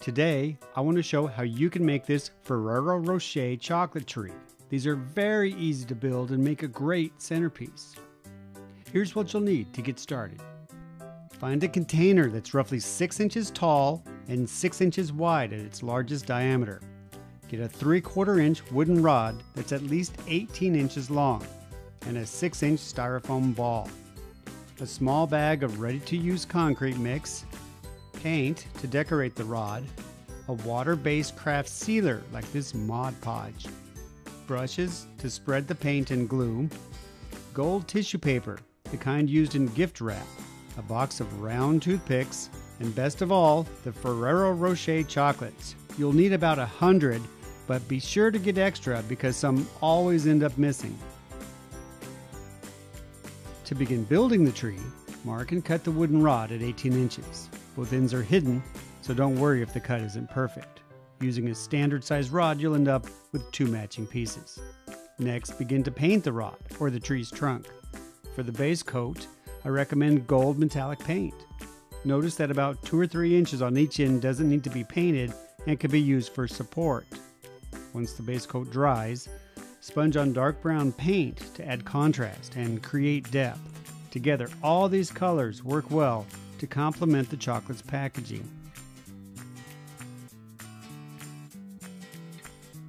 Today, I want to show how you can make this Ferrero Rocher chocolate tree. These are very easy to build and make a great centerpiece. Here's what you'll need to get started. Find a container that's roughly 6 inches tall and 6 inches wide at its largest diameter. Get a 3/4 inch wooden rod that's at least 18 inches long and a 6-inch styrofoam ball. A small bag of ready-to-use concrete mix, paint to decorate the rod, a water-based craft sealer like this Mod Podge, brushes to spread the paint and glue, gold tissue paper, the kind used in gift wrap, a box of round toothpicks, and best of all, the Ferrero Rocher chocolates. You'll need about 100, but be sure to get extra because some always end up missing. To begin building the tree, mark and cut the wooden rod at 18 inches. Both ends are hidden, so don't worry if the cut isn't perfect. Using a standard size rod, you'll end up with 2 matching pieces. Next, begin to paint the rod, or the tree's trunk. For the base coat, I recommend gold metallic paint. Notice that about 2 or 3 inches on each end doesn't need to be painted and can be used for support. Once the base coat dries, sponge on dark brown paint to add contrast and create depth. Together, all these colors work well to complement the chocolate's packaging.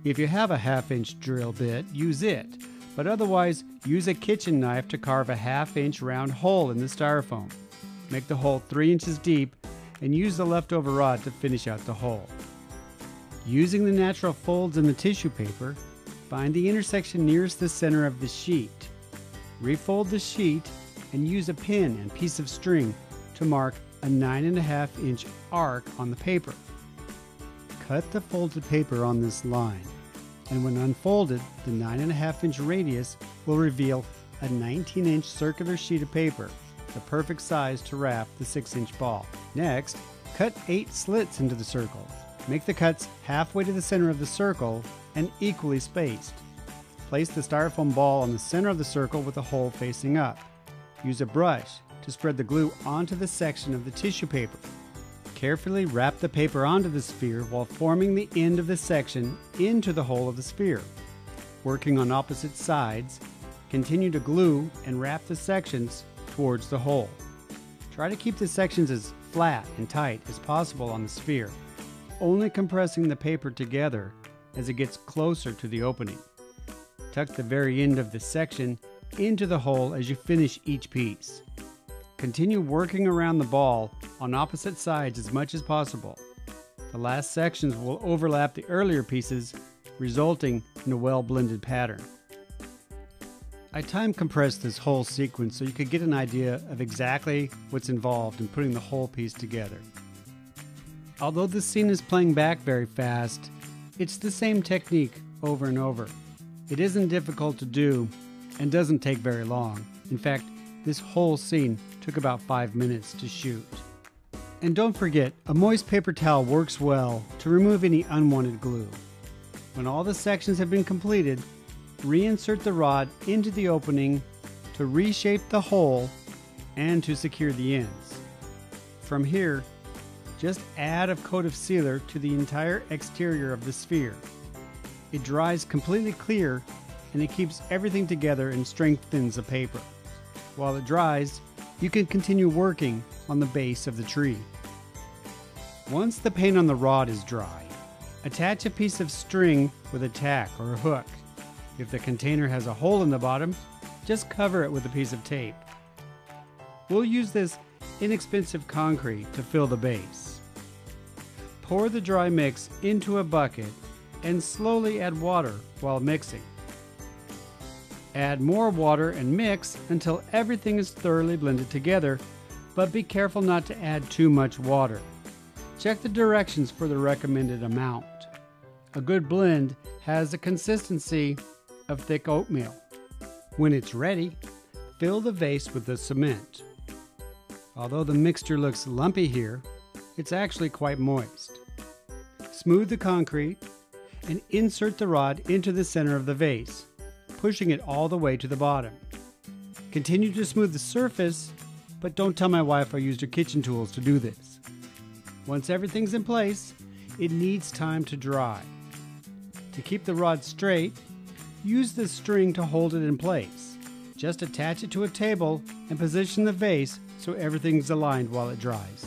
If you have a 1/2-inch drill bit, use it, but otherwise use a kitchen knife to carve a 1/2-inch round hole in the styrofoam. Make the hole 3 inches deep and use the leftover rod to finish out the hole. Using the natural folds in the tissue paper, find the intersection nearest the center of the sheet. Refold the sheet and use a pin and piece of string to mark a 9.5-inch arc on the paper. Cut the folded paper on this line, and when unfolded, the 9.5-inch radius will reveal a 19-inch circular sheet of paper, the perfect size to wrap the 6-inch ball. Next, cut 8 slits into the circle. Make the cuts halfway to the center of the circle and equally spaced. Place the styrofoam ball on the center of the circle with the hole facing up. Use a brush to spread the glue onto the section of the tissue paper. Carefully wrap the paper onto the sphere while forming the end of the section into the hole of the sphere. Working on opposite sides, continue to glue and wrap the sections towards the hole. Try to keep the sections as flat and tight as possible on the sphere, only compressing the paper together as it gets closer to the opening. Tuck the very end of the section into the hole as you finish each piece. Continue working around the ball on opposite sides as much as possible. The last sections will overlap the earlier pieces, resulting in a well-blended pattern. I time compressed this whole sequence so you could get an idea of exactly what's involved in putting the whole piece together. Although the scene is playing back very fast, it's the same technique over and over. It isn't difficult to do and doesn't take very long. In fact, this whole scene took about 5 minutes to shoot. And don't forget, a moist paper towel works well to remove any unwanted glue. When all the sections have been completed, reinsert the rod into the opening to reshape the hole and to secure the ends. From here, just add a coat of sealer to the entire exterior of the sphere. It dries completely clear and it keeps everything together and strengthens the paper. While it dries, you can continue working on the base of the tree. Once the paint on the rod is dry, attach a piece of string with a tack or a hook. If the container has a hole in the bottom, just cover it with a piece of tape. We'll use this inexpensive concrete to fill the base. Pour the dry mix into a bucket and slowly add water while mixing. Add more water and mix until everything is thoroughly blended together, but be careful not to add too much water. Check the directions for the recommended amount. A good blend has the consistency of thick oatmeal. When it's ready, fill the vase with the cement. Although the mixture looks lumpy here, it's actually quite moist. Smooth the concrete and insert the rod into the center of the vase, pushing it all the way to the bottom. Continue to smooth the surface, but don't tell my wife I used her kitchen tools to do this. Once everything's in place, it needs time to dry. To keep the rod straight, use the string to hold it in place. Just attach it to a table and position the vase so everything's aligned while it dries.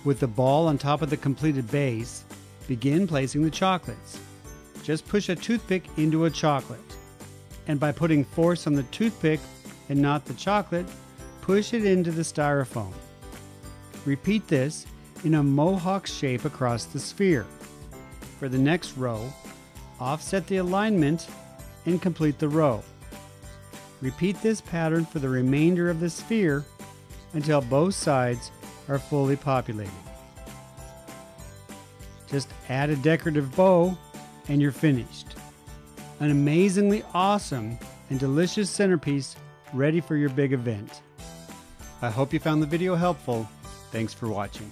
With the ball on top of the completed base, begin placing the chocolates. Just push a toothpick into a chocolate, and by putting force on the toothpick and not the chocolate, push it into the styrofoam. Repeat this in a mohawk shape across the sphere. For the next row, offset the alignment and complete the row. Repeat this pattern for the remainder of the sphere until both sides are fully populated. Just add a decorative bow and you're finished. An amazingly awesome and delicious centerpiece ready for your big event. I hope you found the video helpful. Thanks for watching.